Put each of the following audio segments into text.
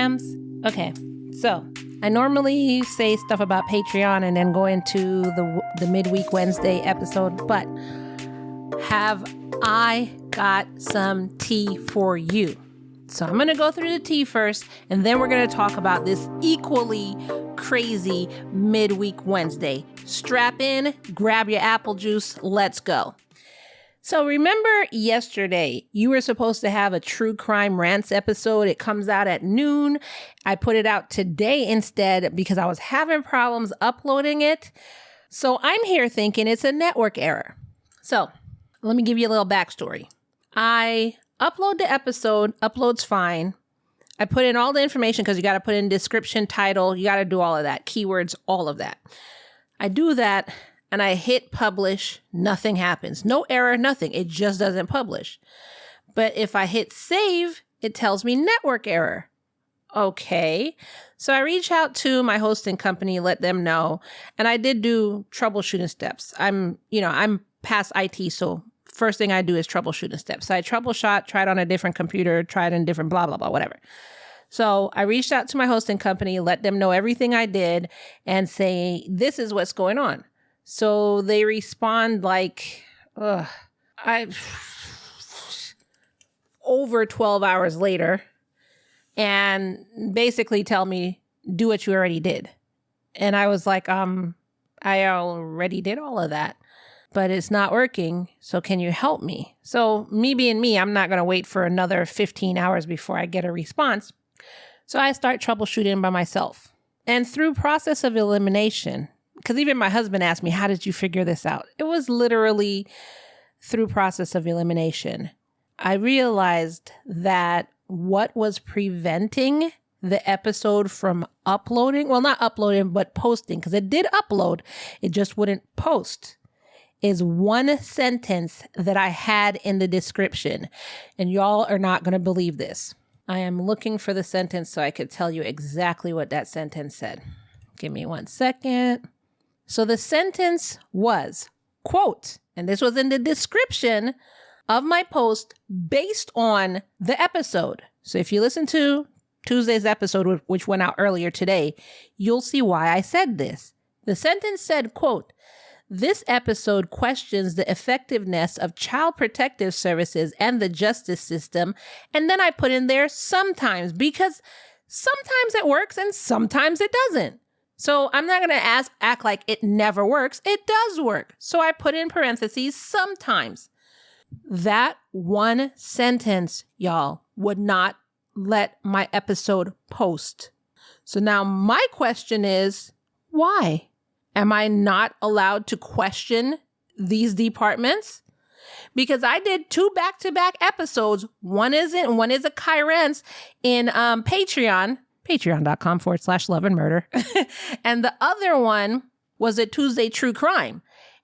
Yams. Okay, so I normally say stuff about Patreon and then go into the midweek Wednesday episode, but have I got some tea for you? So I'm going to go through the tea first, and then we're going to talk about this equally crazy midweek Wednesday. Strap in, grab your apple juice, let's go. So remember yesterday, you were supposed to have a true crime rants episode. It comes out at noon. I put it out today instead because I was having problems uploading it. So I'm here thinking it's a network error. So let me give you a little backstory. I upload the episode, upload's fine. I put in all the information because you got to put in description, title, you got to do all of that, keywords, all of that. I do that. And I hit publish, nothing happens. No error, nothing. It just doesn't publish. But if I hit save, it tells me network error. Okay. So I reach out to my hosting company, let them know. And I did do troubleshooting steps. I'm past IT, so first thing I do is troubleshooting steps. So I troubleshot, tried on a different computer, tried in different blah, blah, blah, whatever. So I reached out to my hosting company, let them know everything I did and say, this is what's going on. So they respond like, over 12 hours later and basically tell me, do what you already did. And I was like, I already did all of that, but it's not working. So can you help me? So me being me, I'm not going to wait for another 15 hours before I get a response. So I start troubleshooting by myself. And through process of elimination, because even my husband asked me, how did you figure this out? It was literally through process of elimination. I realized that what was preventing the episode from uploading, well, not uploading, but posting, because it did upload, it just wouldn't post, is one sentence that I had in the description. And y'all are not going to believe this. I am looking for the sentence so I could tell you exactly what that sentence said. Give me 1 second. So the sentence was, quote, and this was in the description of my post based on the episode. So if you listen to Tuesday's episode, which went out earlier today, you'll see why I said this. The sentence said, quote, this episode questions the effectiveness of child protective services and the justice system. And then I put in there sometimes, because sometimes it works and sometimes it doesn't. So I'm not going to act like it never works. It does work. So I put in parentheses sometimes. That one sentence, y'all, would not let my episode post. So now my question is, why? Am I not allowed to question these departments? Because I did 2 back-to-back episodes. One is a Kyrens in Patreon. Patreon.com/love and murder. And the other one was a Tuesday True Crime.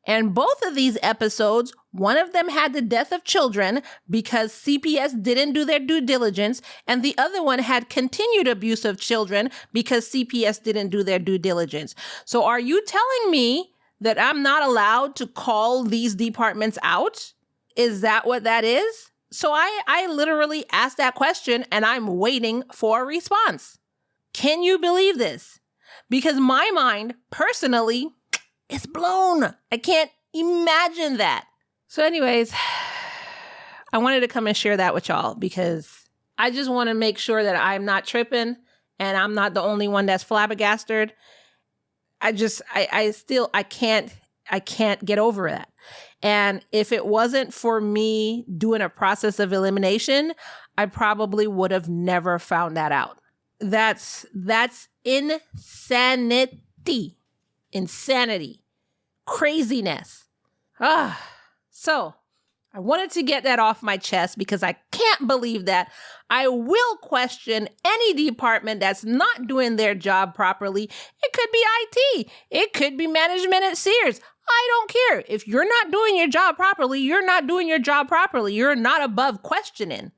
And both of these episodes, one of them had the death of children because CPS didn't do their due diligence. And the other one had continued abuse of children because CPS didn't do their due diligence. So are you telling me that I'm not allowed to call these departments out? Is that what that is? So I literally asked that question and I'm waiting for a response. Can you believe this? Because my mind, personally, is blown. I can't imagine that. So anyways, I wanted to come and share that with y'all because I just want to make sure that I'm not tripping and I'm not the only one that's flabbergasted. I can't get over that. And if it wasn't for me doing a process of elimination, I probably would have never found that out. That's insanity. Insanity. Craziness. So I wanted to get that off my chest because I can't believe that. I will question any department that's not doing their job properly. It could be IT. It could be management at Sears. I don't care. If you're not doing your job properly, you're not doing your job properly. You're not above questioning.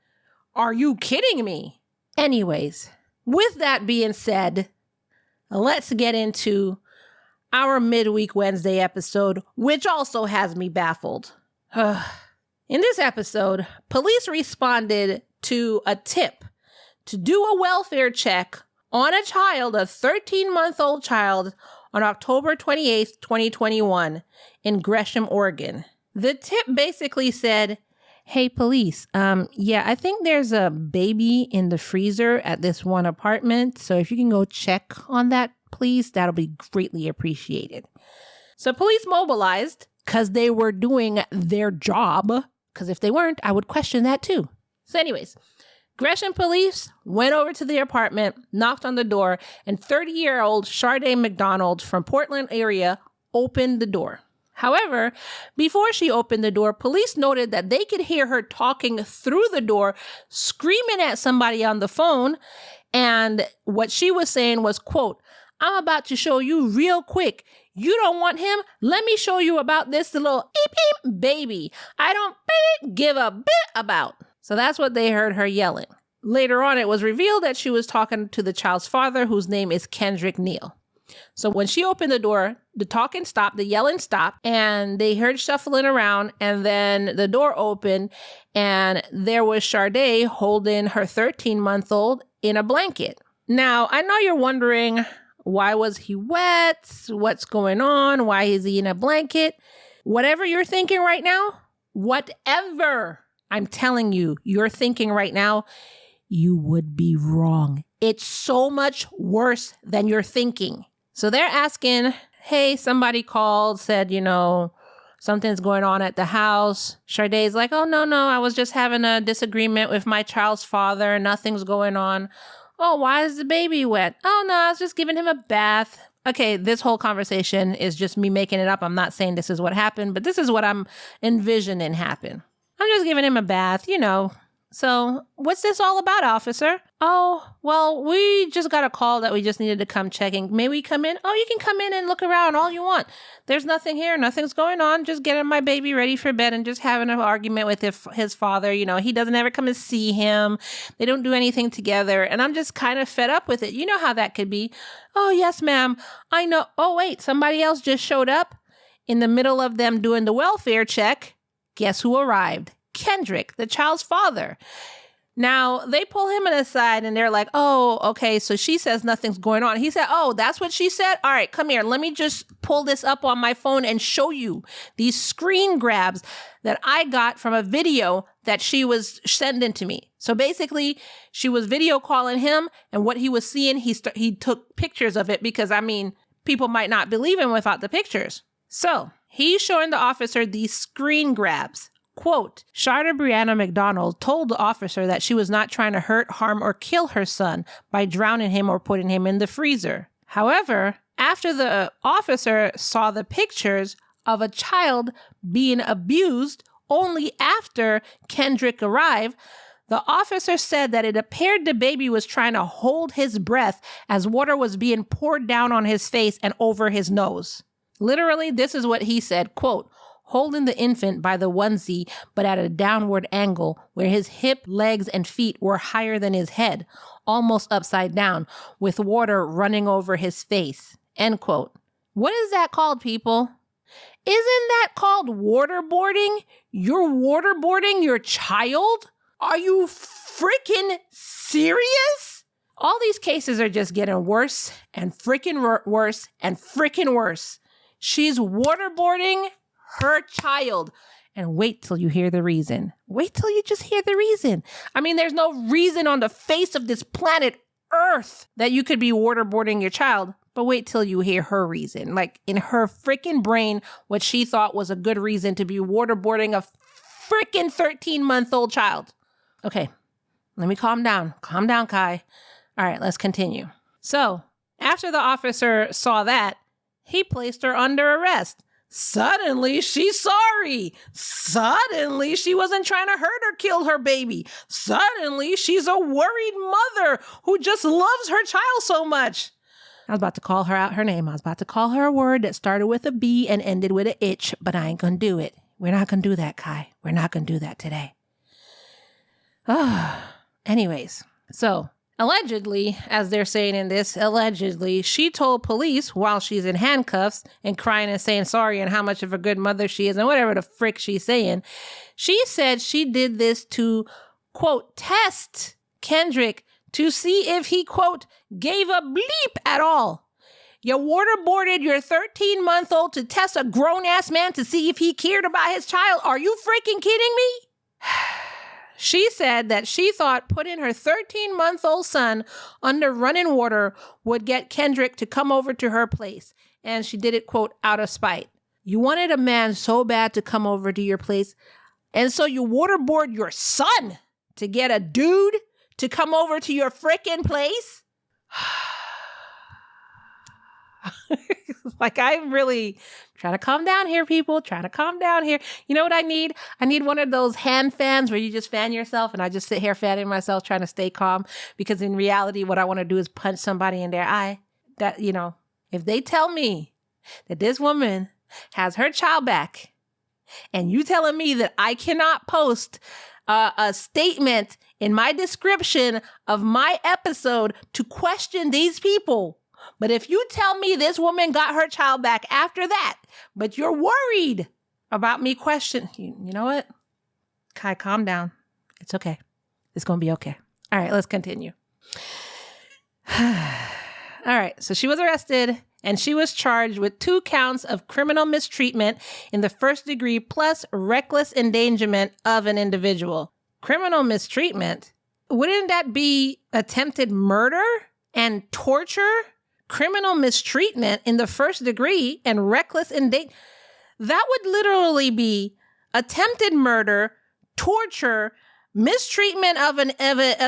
Are you kidding me? Anyways, with that being said, let's get into our midweek Wednesday episode, which also has me baffled. In this episode, police responded to a tip to do a welfare check on a child, a 13-month-old child, on October 28th, 2021 in Gresham, Oregon. The tip basically said, hey, police, I think there's a baby in the freezer at this one apartment. So if you can go check on that, please, that'll be greatly appreciated. So police mobilized because they were doing their job. Because if they weren't, I would question that too. So anyways, Gresham police went over to the apartment, knocked on the door, and 30-year-old Sharday McDonald from Portland area opened the door. However, before she opened the door, police noted that they could hear her talking through the door, screaming at somebody on the phone. And what she was saying was, quote, I'm about to show you real quick. You don't want him? Let me show you about this little baby I don't give a bit about. So that's what they heard her yelling. Later on, it was revealed that she was talking to the child's father, whose name is Kendrick Neal. So when she opened the door, the talking stopped, the yelling stopped, and they heard shuffling around, and then the door opened, and there was Sharday holding her 13-month-old in a blanket. Now, I know you're wondering, why was he wet? What's going on? Why is he in a blanket? Whatever you're thinking right now, whatever I'm telling you, you're thinking right now, you would be wrong. It's so much worse than you're thinking. So they're asking, hey, somebody called, said, something's going on at the house. Sharday's like, oh, no, I was just having a disagreement with my child's father. Nothing's going on. Oh, why is the baby wet? Oh, no, I was just giving him a bath. Okay, this whole conversation is just me making it up. I'm not saying this is what happened, but this is what I'm envisioning happen. I'm just giving him a bath, So what's this all about, officer? Oh, well, we just got a call that we just needed to come checking. May we come in? Oh, you can come in and look around all you want. There's nothing here. Nothing's going on. Just getting my baby ready for bed and just having an argument with his father. He doesn't ever come and see him. They don't do anything together. And I'm just kind of fed up with it. You know how that could be. Oh, yes, ma'am. I know. Oh, wait, somebody else just showed up in the middle of them doing the welfare check. Guess who arrived? Kendrick, the child's father. Now, they pull him aside and they're like, oh, okay, so she says nothing's going on. He said, oh, that's what she said? All right, come here. Let me just pull this up on my phone and show you these screen grabs that I got from a video that she was sending to me. So basically, she was video calling him, and what he was seeing, he took pictures of it because, people might not believe him without the pictures. So he's showing the officer these screen grabs. Quote, Sharday McDonald told the officer that she was not trying to hurt, harm, or kill her son by drowning him or putting him in the freezer. However, after the officer saw the pictures of a child being abused only after Kendrick arrived, the officer said that it appeared the baby was trying to hold his breath as water was being poured down on his face and over his nose. Literally, this is what he said, quote, holding the infant by the onesie, but at a downward angle where his hip, legs, and feet were higher than his head, almost upside down, with water running over his face, end quote. What is that called, people? Isn't that called waterboarding? You're waterboarding your child? Are you freaking serious? All these cases are just getting worse and freaking worse and freaking worse. She's waterboarding her child. And wait till you hear the reason. Wait till you just hear the reason. There's no reason on the face of this planet Earth that you could be waterboarding your child. But wait till you hear her reason. Like in her freaking brain, what she thought was a good reason to be waterboarding a freaking 13-month-old child. Okay, let me calm down. Calm down, Kai. All right, let's continue. So after the officer saw that, he placed her under arrest. Suddenly, she's sorry. Suddenly, she wasn't trying to hurt or kill her baby. Suddenly, she's a worried mother who just loves her child so much. I was about to call her out her name. I was about to call her a word that started with a B and ended with an itch, but I ain't gonna do it. We're not gonna do that, Kai. We're not gonna do that today. Anyways, so allegedly, as they're saying in this, allegedly, she told police while she's in handcuffs and crying and saying sorry and how much of a good mother she is and whatever the frick she's saying. She said she did this to, quote, test Kendrick to see if he, quote, gave a bleep at all. You waterboarded your 13-month-old to test a grown-ass man to see if he cared about his child. Are you freaking kidding me? She said that she thought putting her 13-month-old son under running water would get Kendrick to come over to her place. And she did it, quote, out of spite. You wanted a man so bad to come over to your place, and so you waterboard your son to get a dude to come over to your freaking place? Like, I'm really trying to calm down here, people. Trying to calm down here. You know what I need? I need one of those hand fans where you just fan yourself, and I just sit here fanning myself trying to stay calm, because in reality, what I want to do is punch somebody in their eye. That, you know, if they tell me that this woman has her child back, and you telling me that I cannot post a statement in my description of my episode to question these people, but if you tell me this woman got her child back after that, but you're worried about me questioning, you know what? Kai, calm down. It's okay. It's going to be okay. All right, let's continue. All right, so she was arrested and she was charged with 2 counts of criminal mistreatment in the first degree plus reckless endangerment of an individual. Criminal mistreatment? Wouldn't that be attempted murder and torture? Criminal mistreatment in the first degree and reckless endangerment. That would literally be attempted murder, torture, mistreatment of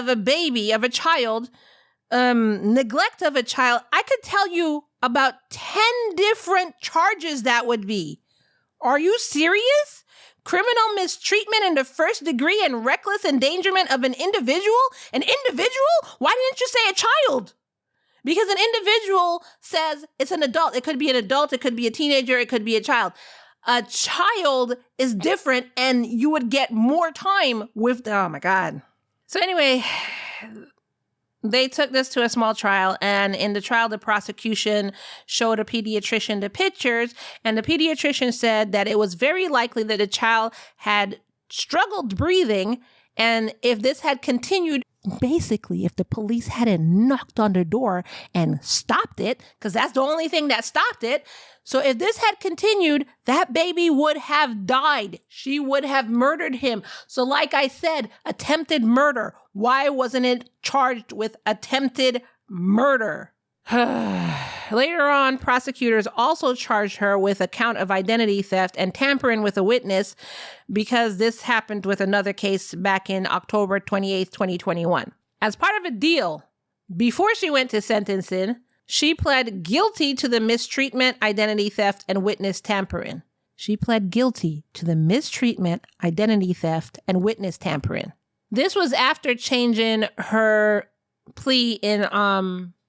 a baby, of a child, neglect of a child. I could tell you about 10 different charges that would be. Are you serious? Criminal mistreatment in the first degree and reckless endangerment of an individual? An individual? Why didn't you say a child? Because an individual says it's an adult. It could be an adult. It could be a teenager. It could be a child. A child is different, and you would get more time with, oh my God. So anyway, they took this to a small trial, and in the trial, the prosecution showed a pediatrician the pictures, and the pediatrician said that it was very likely that the child had struggled breathing, and if this had continued, basically, if the police hadn't knocked on the door and stopped it, because that's the only thing that stopped it. So if this had continued, that baby would have died. She would have murdered him. So like I said, attempted murder. Why wasn't it charged with attempted murder? Later on, prosecutors also charged her with a count of identity theft and tampering with a witness, because this happened with another case back in October 28th, 2021. As part of a deal, before she went to sentencing, she pled guilty to the mistreatment, identity theft, and witness tampering. She pled guilty to the mistreatment, identity theft, and witness tampering. This was after changing her plea in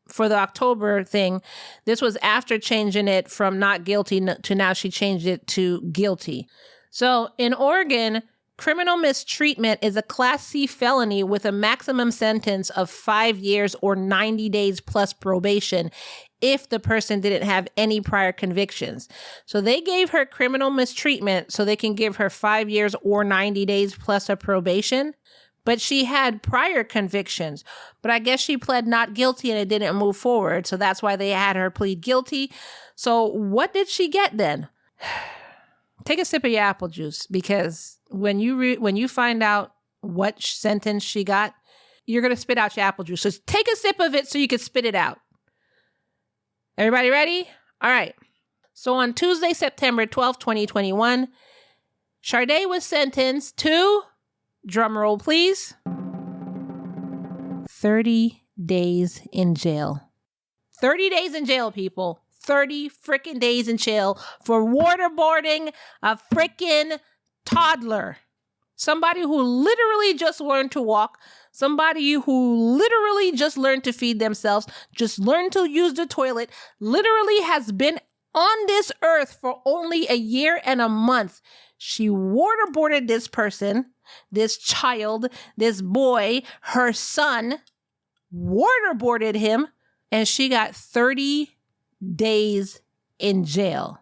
for the October thing. This was after changing it from not guilty to now she changed it to guilty. So in Oregon, criminal mistreatment is a Class C felony with a maximum sentence of 5 years or 90 days plus probation if the person didn't have any prior convictions. So they gave her criminal mistreatment so they can give her 5 years or 90 days plus a probation. But she had prior convictions. But I guess she pled not guilty and it didn't move forward. So that's why they had her plead guilty. So what did she get then? Take a sip of your apple juice, because when you find out what sentence she got, you're going to spit out your apple juice. So take a sip of it so you can spit it out. Everybody ready? All right. So on Tuesday, September 12th, 2021, Sharday was sentenced to, drum roll please, 30 days in jail. 30 days in jail, people. 30 freaking days in jail for waterboarding a freaking toddler. Somebody who literally just learned to walk. Somebody who literally just learned to feed themselves, just learned to use the toilet, literally has been on this earth for only a year and a month. She waterboarded this person, this child, this boy, her son, waterboarded him, and she got 30 days in jail.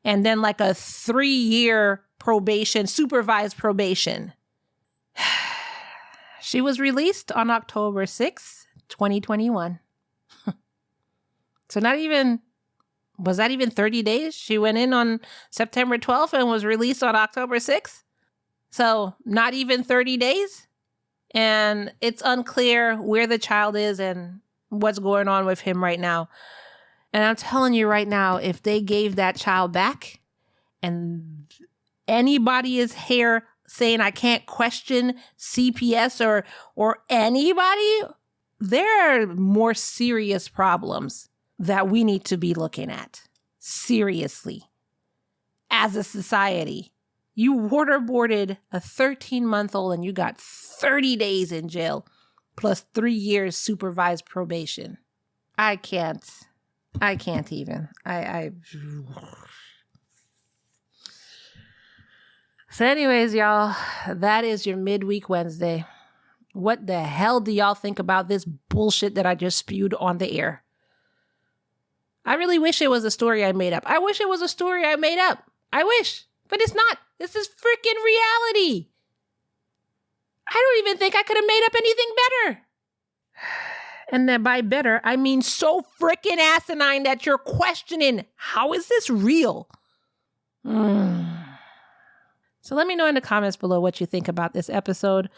And then like a 3-year probation, supervised probation. She was released on October 6th, 2021. So was that even 30 days? She went in on September 12th and was released on October 6th. So not even 30 days. And it's unclear where the child is and what's going on with him right now. And I'm telling you right now, if they gave that child back and anybody is here saying I can't question CPS or anybody, there are more serious problems that we need to be looking at. Seriously. As a society. You waterboarded a 13-month-old and you got 30 days in jail plus 3 years supervised probation. I can't even. So anyways, y'all, that is your Midweek Wednesday. What the hell do y'all think about this bullshit that I just spewed on the air? I really wish it was a story I made up. I wish it was a story I made up. I wish. But it's not. This is freaking reality. I don't even think I could have made up anything better. And then by better, I mean so freaking asinine that you're questioning, how is this real? So let me know in the comments below what you think about this episode.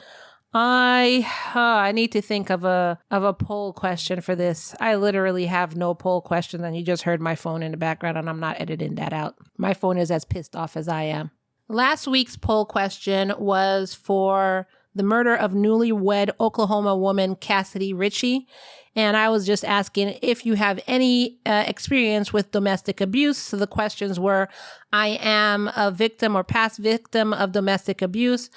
I need to think of a poll question for this. I literally have no poll question, and you just heard my phone in the background, and I'm not editing that out. My phone is as pissed off as I am. Last week's poll question was for the murder of newlywed Oklahoma woman Cassidy Ritchie. And I was just asking if you have any experience with domestic abuse. So the questions were, I am a victim or past victim of domestic abuse.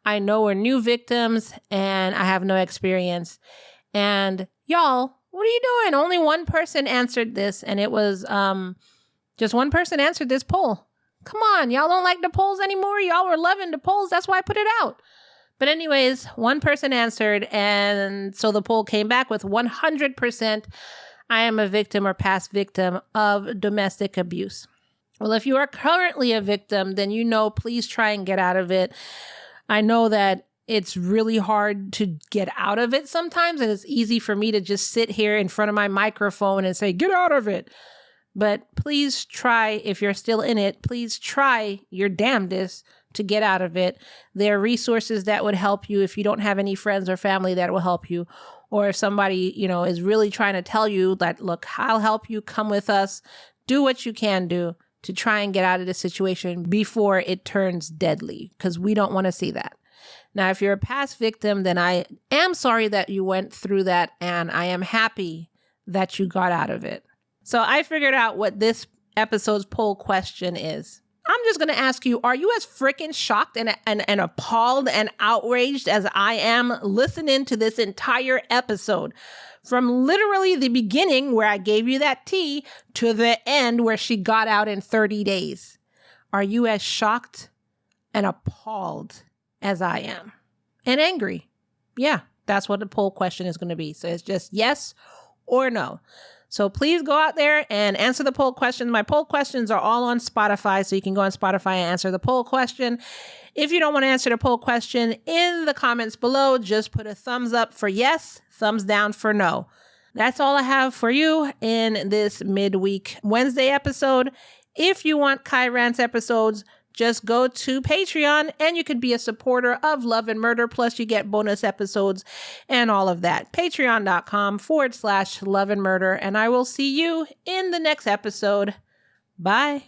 I know we're new victims and I have no experience. And y'all, what are you doing? Only one person answered this, and it was just one person answered this poll. Come on, y'all don't like the polls anymore? Y'all were loving the polls. That's why I put it out. But anyways, one person answered, and so the poll came back with 100% I am a victim or past victim of domestic abuse. Well, if you are currently a victim, then please try and get out of it. I know that it's really hard to get out of it sometimes, and it's easy for me to just sit here in front of my microphone and say, get out of it. But please try, if you're still in it, please try your damnedest to get out of it. There are resources that would help you if you don't have any friends or family that will help you. Or if somebody, is really trying to tell you that, look, I'll help you, come with us, do what you can do to try and get out of the situation before it turns deadly, because we don't want to see that. Now, if you're a past victim, then I am sorry that you went through that, and I am happy that you got out of it. So I figured out what this episode's poll question is. I'm just going to ask you, are you as freaking shocked and appalled and outraged as I am listening to this entire episode? From literally the beginning where I gave you that tea to the end where she got out in 30 days. Are you as shocked and appalled as I am? And angry? Yeah, that's what the poll question is going to be. So it's just yes or no. So please go out there and answer the poll questions. My poll questions are all on Spotify, so you can go on Spotify and answer the poll question. If you don't want to answer the poll question, in the comments below, just put a thumbs up for yes, thumbs down for no. That's all I have for you in this Midweek Wednesday episode. If you want Kai Rants episodes, just go to Patreon and you can be a supporter of Love and Murder. Plus you get bonus episodes and all of that. Patreon.com/Love and Murder. And I will see you in the next episode. Bye.